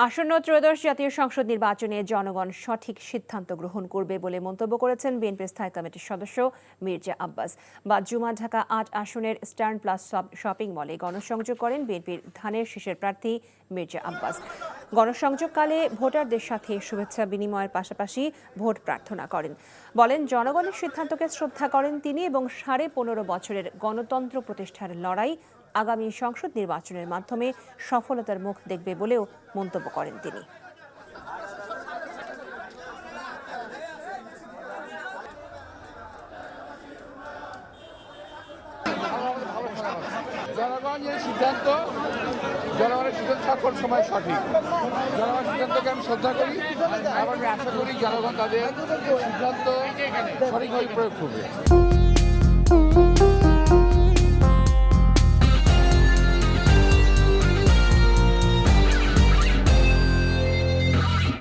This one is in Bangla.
আসন্ন ত্রয়োদশ জাতীয় সংসদ নির্বাচনে জনগণ সঠিক সিদ্ধান্ত গ্রহণ করবে বলে মন্তব্য করেছেন বিএনপির স্থায়ী কমিটির সদস্য মির্জা আব্বাস। বাদ-জুমা ঢাকা ৮ আসনের স্টার্ন প্লাস শপিং মলে গণসংযোগ করেন বিএনপির ধানের শীষের প্রার্থী মির্জা আব্বাস। গণসংযোগকালে ভোটারদের সাথে শুভেচ্ছা বিনিময়ের পাশাপাশি ভোট প্রার্থনা করেন। বলেন, জনগণের সিদ্ধান্তকে শ্রদ্ধা করেন তিনি এবং 15.5 বছরের গণতন্ত্র প্রতিষ্ঠার লড়াই আগামী সংসদ নির্বাচনের মাধ্যমে সফলতার মুখ দেখবে বলেও মন্তব্য করেন তিনি। জনগণের সিদ্ধান্ত সকল সময় সঠিক। জনগণের সিদ্ধান্তকে আমি শ্রদ্ধা করি এবং আমি আশা করি জনগণ তাদের সিদ্ধান্ত সঠিকভাবে প্রয়োগ করবে।